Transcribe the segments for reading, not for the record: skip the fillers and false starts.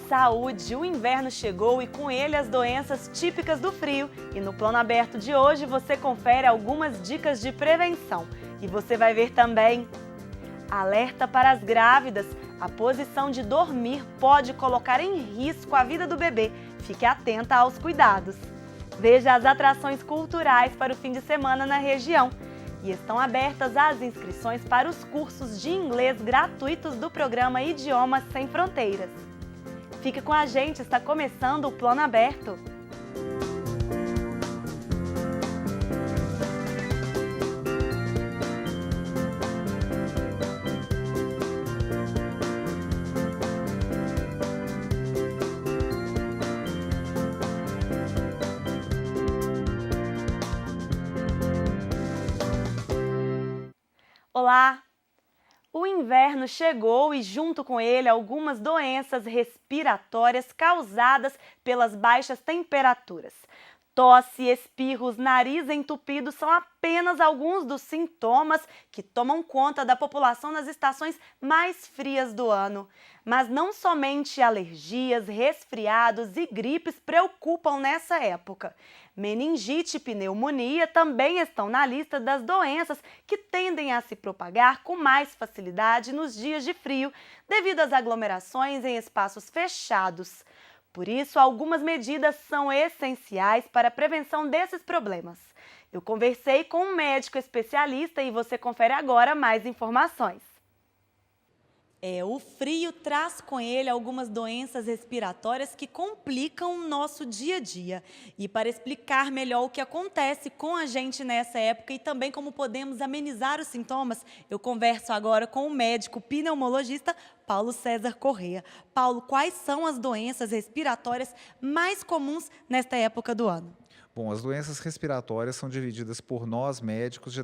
Saúde! O inverno chegou e com ele as doenças típicas do frio. E no Plano Aberto de hoje você confere algumas dicas de prevenção. E você vai ver também alerta para as grávidas. A posição de dormir pode colocar em risco a vida do bebê. Fique atenta aos cuidados. Veja as atrações culturais para o fim de semana na região. E estão abertas as inscrições para os cursos de inglês gratuitos do programa Idiomas Sem Fronteiras. Fique com a gente, está começando o Plano Aberto. Olá! O inverno chegou e junto com ele algumas doenças respiratórias causadas pelas baixas temperaturas. Tosse, espirros, nariz entupido são apenas alguns dos sintomas que tomam conta da população nas estações mais frias do ano. Mas não somente alergias, resfriados e gripes preocupam nessa época. Meningite e pneumonia também estão na lista das doenças que tendem a se propagar com mais facilidade nos dias de frio, devido às aglomerações em espaços fechados. Por isso, algumas medidas são essenciais para a prevenção desses problemas. Eu conversei com um médico especialista e você confere agora mais informações. O frio traz com ele algumas doenças respiratórias que complicam o nosso dia a dia. E para explicar melhor o que acontece com a gente nessa época e também como podemos amenizar os sintomas, eu converso agora com o médico pneumologista Paulo César Corrêa. Paulo, quais são as doenças respiratórias mais comuns nesta época do ano? Bom, as doenças respiratórias são divididas por nós médicos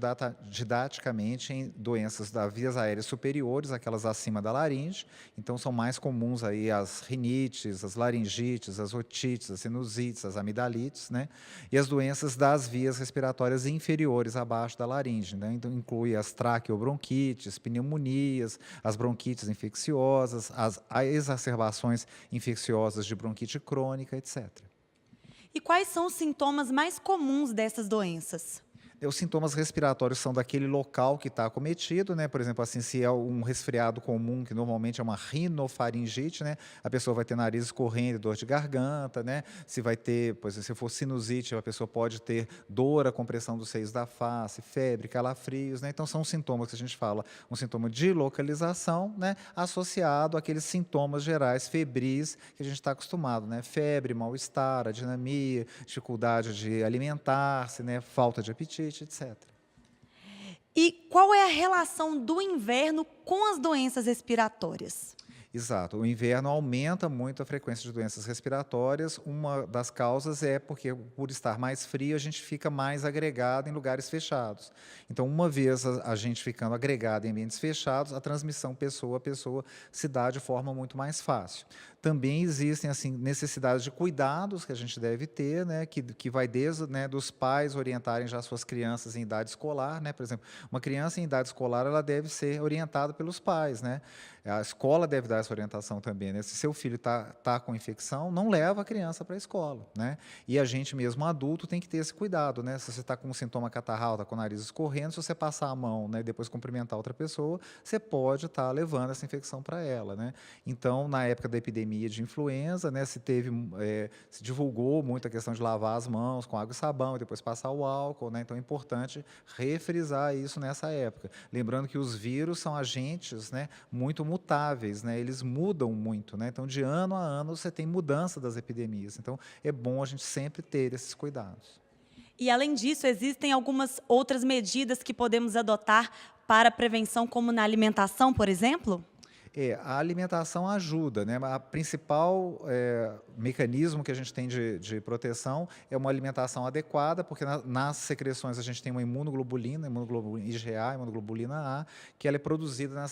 didaticamente em doenças das vias aéreas superiores, aquelas acima da laringe. Então são mais comuns aí as rinites, as laringites, as otites, as sinusites, as amidalites, né? E as doenças das vias respiratórias inferiores, abaixo da laringe, né? Então inclui as traqueobronquites, pneumonias, as bronquites infecciosas, as exacerbações infecciosas de bronquite crônica, etc. E quais são os sintomas mais comuns dessas doenças? Os sintomas respiratórios são daquele local que está acometido, né? Por exemplo, assim, se é um resfriado comum, que normalmente é uma rinofaringite, né? A pessoa vai ter nariz escorrendo, dor de garganta, né? Se vai ter, pois, se for sinusite, a pessoa pode ter dor, a compressão dos seios da face, febre, calafrios, né? Então são sintomas que a gente fala, um sintoma de localização, né? Associado àqueles sintomas gerais febris que a gente está acostumado, né? Febre, mal-estar, adinamia, dificuldade de alimentar-se, né? Falta de apetite, etc. E qual é a relação do inverno com as doenças respiratórias? Exato. O inverno aumenta muito a frequência de doenças respiratórias. Uma das causas é porque, por estar mais frio, a gente fica mais agregado em lugares fechados. Então, uma vez a gente ficando agregado em ambientes fechados, a transmissão pessoa a pessoa se dá de forma muito mais fácil. Também existem assim necessidades de cuidados que a gente deve ter, né, que vai desde, né, dos pais orientarem já suas crianças em idade escolar, né? Por exemplo, uma criança em idade escolar ela deve ser orientada pelos pais, né? A escola deve dar essa orientação também, né? Se seu filho tá com infecção, não leva a criança para a escola, né? E a gente mesmo adulto tem que ter esse cuidado, né? Se você está com um sintoma catarral, está com o nariz escorrendo, se você passar a mão, né, e depois cumprimentar outra pessoa, você pode estar levando essa infecção para ela, né? Então, na época da epidemia de influenza, né, se divulgou muito a questão de lavar as mãos com água e sabão e depois passar o álcool, né? Então é importante refrisar isso nessa época. Lembrando que os vírus são agentes, né, muito mutáveis, né? Eles mudam muito, né? Então de ano a ano você tem mudança das epidemias. Então é bom a gente sempre ter esses cuidados. E além disso, existem algumas outras medidas que podemos adotar para a prevenção, como na alimentação, por exemplo? A alimentação ajuda, né? A principal mecanismo que a gente tem de proteção é uma alimentação adequada, porque nas secreções a gente tem uma imunoglobulina IgA, imunoglobulina A, que ela é produzida,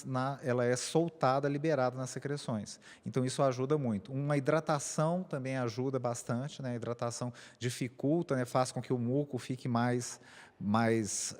ela é soltada, liberada nas secreções. Então isso ajuda muito. Uma hidratação também ajuda bastante, né? A hidratação dificulta, né? Faz com que o muco fique mais mais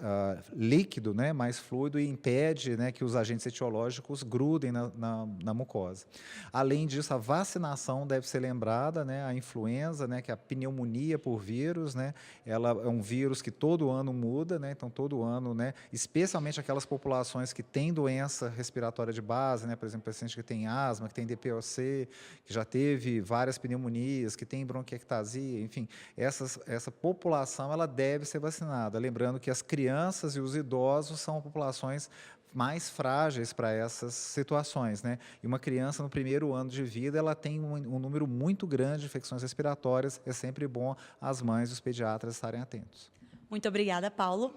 líquido, né, mais fluido, e impede, né, que os agentes etiológicos grudem na mucosa. Além disso, a vacinação deve ser lembrada, né, a influenza, né, que é a pneumonia por vírus, né, ela é um vírus que todo ano muda, né, então todo ano, né, especialmente aquelas populações que têm doença respiratória de base, né, por exemplo, paciente que tem asma, que tem DPOC, que já teve várias pneumonias, que tem bronquiectasia, enfim, essa população ela deve ser vacinada. Lembrando que as crianças e os idosos são populações mais frágeis para essas situações, né? E uma criança no primeiro ano de vida, ela tem um número muito grande de infecções respiratórias, é sempre bom as mães e os pediatras estarem atentos. Muito obrigada, Paulo.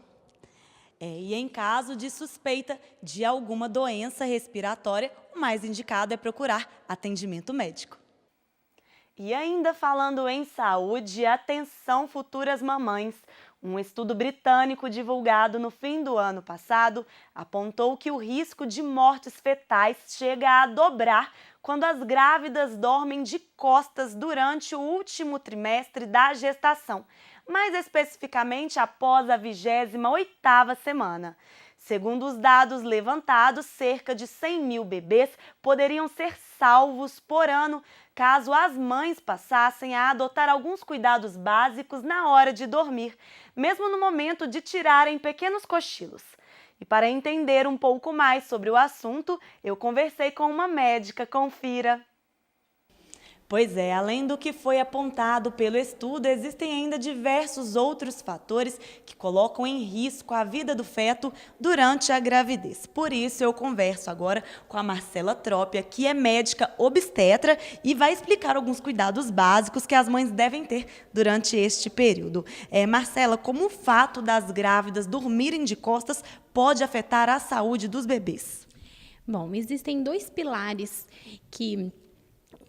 E em caso de suspeita de alguma doença respiratória, o mais indicado é procurar atendimento médico. E ainda falando em saúde, atenção futuras mamães. Um estudo britânico divulgado no fim do ano passado apontou que o risco de mortes fetais chega a dobrar quando as grávidas dormem de costas durante o último trimestre da gestação, mais especificamente após a 28ª semana. Segundo os dados levantados, cerca de 100 mil bebês poderiam ser salvos por ano caso as mães passassem a adotar alguns cuidados básicos na hora de dormir, mesmo no momento de tirarem pequenos cochilos. E para entender um pouco mais sobre o assunto, eu conversei com uma médica. Confira. Pois é, além do que foi apontado pelo estudo, existem ainda diversos outros fatores que colocam em risco a vida do feto durante a gravidez. Por isso, eu converso agora com a Marcela Trópia, que é médica obstetra e vai explicar alguns cuidados básicos que as mães devem ter durante este período. Marcela, como o fato das grávidas dormirem de costas pode afetar a saúde dos bebês? Bom, existem dois pilares que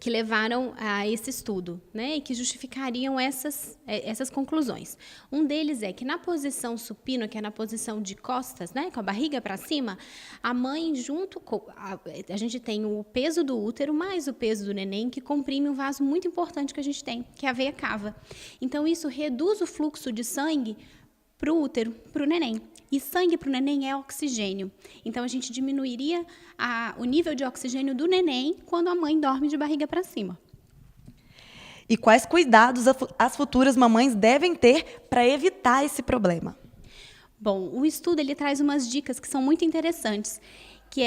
levaram a esse estudo, né, e que justificariam essas conclusões. Um deles é que na posição supino, que é na posição de costas, né, com a barriga para cima, a mãe junto com a gente tem o peso do útero mais o peso do neném, que comprime um vaso muito importante que a gente tem, que é a veia cava. Então isso reduz o fluxo de sangue para o útero, para o neném. E sangue para o neném é oxigênio. Então, a gente diminuiria o nível de oxigênio do neném quando a mãe dorme de barriga para cima. E quais cuidados as futuras mamães devem ter para evitar esse problema? Bom, o estudo ele traz umas dicas que são muito interessantes, que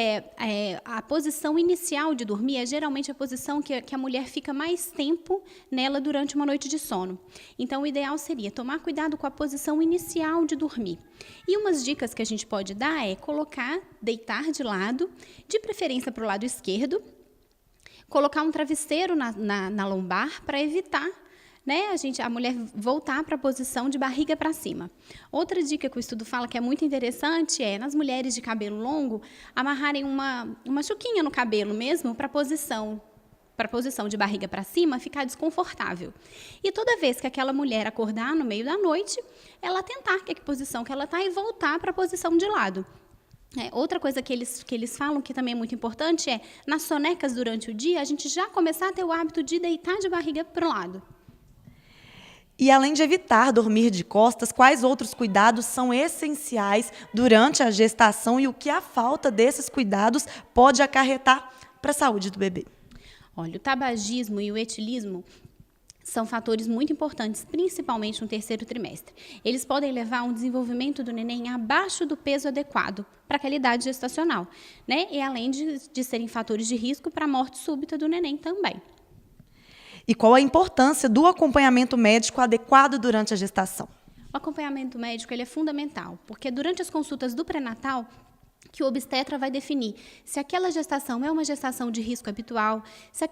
a posição inicial de dormir é geralmente a posição que a mulher fica mais tempo nela durante uma noite de sono. Então, o ideal seria tomar cuidado com a posição inicial de dormir. E umas dicas que a gente pode dar é deitar de lado, de preferência para o lado esquerdo, colocar um travesseiro na lombar para evitar, né, a mulher voltar para a posição de barriga para cima. Outra dica que o estudo fala que é muito interessante é, nas mulheres de cabelo longo, amarrarem uma chuquinha no cabelo mesmo para a posição de barriga para cima ficar desconfortável. E toda vez que aquela mulher acordar no meio da noite, ela tentar que posição que ela está e voltar para a posição de lado. Outra coisa que eles falam, que também é muito importante, é, nas sonecas durante o dia, a gente já começar a ter o hábito de deitar de barriga para o lado. E além de evitar dormir de costas, quais outros cuidados são essenciais durante a gestação e o que a falta desses cuidados pode acarretar para a saúde do bebê? Olha, o tabagismo e o etilismo são fatores muito importantes, principalmente no terceiro trimestre. Eles podem levar a um desenvolvimento do neném abaixo do peso adequado para aquela idade gestacional, né? E além de serem fatores de risco para a morte súbita do neném também. E qual a importância do acompanhamento médico adequado durante a gestação? O acompanhamento médico ele é fundamental, porque durante as consultas do pré-natal, que o obstetra vai definir se aquela gestação é uma gestação de risco habitual, se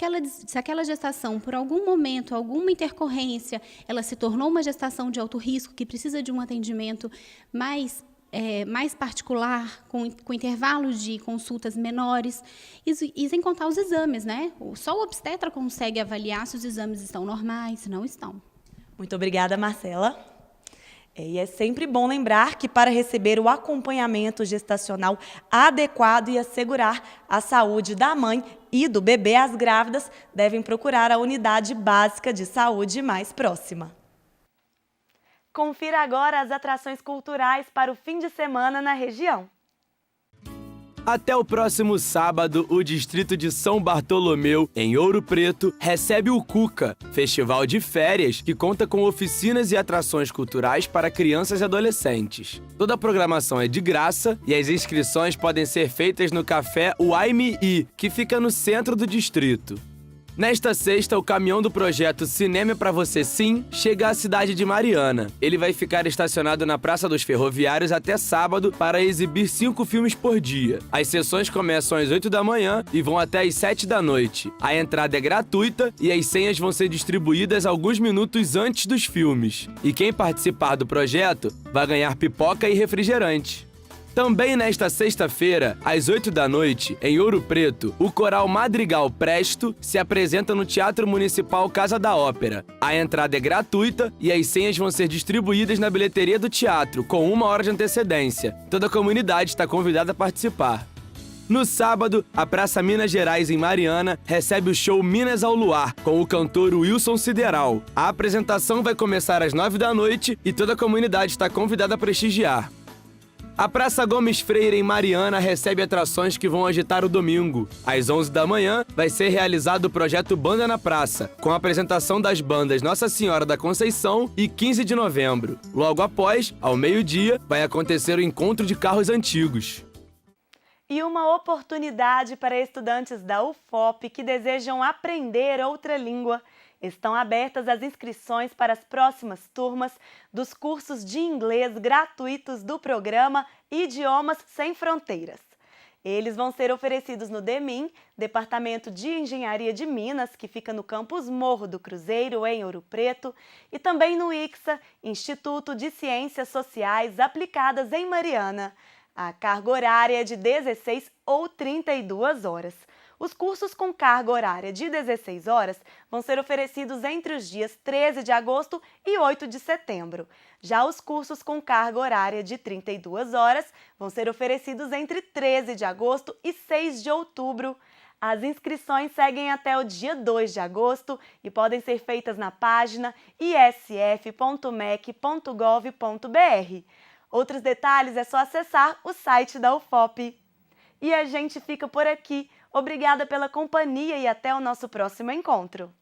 aquela gestação, por algum momento, alguma intercorrência, ela se tornou uma gestação de alto risco, que precisa de um atendimento mais particular, com intervalos de consultas menores, e sem contar os exames, né? Só o obstetra consegue avaliar se os exames estão normais, se não estão. Muito obrigada, Marcela. E é sempre bom lembrar que para receber o acompanhamento gestacional adequado e assegurar a saúde da mãe e do bebê, as grávidas devem procurar a unidade básica de saúde mais próxima. Confira agora as atrações culturais para o fim de semana na região. Até o próximo sábado, o distrito de São Bartolomeu, em Ouro Preto, recebe o Cuca, festival de férias que conta com oficinas e atrações culturais para crianças e adolescentes. Toda a programação é de graça e as inscrições podem ser feitas no Café Uaimi, que fica no centro do distrito. Nesta sexta, o caminhão do projeto Cinema Pra Você Sim chega à cidade de Mariana. Ele vai ficar estacionado na Praça dos Ferroviários até sábado para exibir 5 filmes por dia. As sessões começam às 8 da manhã e vão até às 7 da noite. A entrada é gratuita e as senhas vão ser distribuídas alguns minutos antes dos filmes. E quem participar do projeto vai ganhar pipoca e refrigerante. Também nesta sexta-feira, às 8 da noite, em Ouro Preto, o coral Madrigal Presto se apresenta no Teatro Municipal Casa da Ópera. A entrada é gratuita e as senhas vão ser distribuídas na bilheteria do teatro, com 1 hora de antecedência. Toda a comunidade está convidada a participar. No sábado, a Praça Minas Gerais, em Mariana, recebe o show Minas ao Luar, com o cantor Wilson Sideral. A apresentação vai começar às 9 da noite e toda a comunidade está convidada a prestigiar. A Praça Gomes Freire, em Mariana, recebe atrações que vão agitar o domingo. Às 11 da manhã, vai ser realizado o projeto Banda na Praça, com a apresentação das bandas Nossa Senhora da Conceição e 15 de novembro. Logo após, ao meio-dia, vai acontecer o encontro de carros antigos. E uma oportunidade para estudantes da UFOP que desejam aprender outra língua. Estão abertas as inscrições para as próximas turmas dos cursos de inglês gratuitos do programa Idiomas Sem Fronteiras. Eles vão ser oferecidos no DEMIN, Departamento de Engenharia de Minas, que fica no campus Morro do Cruzeiro, em Ouro Preto, e também no ICSA, Instituto de Ciências Sociais Aplicadas em Mariana. A carga horária é de 16 ou 32 horas. Os cursos com carga horária de 16 horas vão ser oferecidos entre os dias 13 de agosto e 8 de setembro. Já os cursos com carga horária de 32 horas vão ser oferecidos entre 13 de agosto e 6 de outubro. As inscrições seguem até o dia 2 de agosto e podem ser feitas na página isf.mec.gov.br. Outros detalhes é só acessar o site da UFOP. E a gente fica por aqui. Obrigada pela companhia e até o nosso próximo encontro.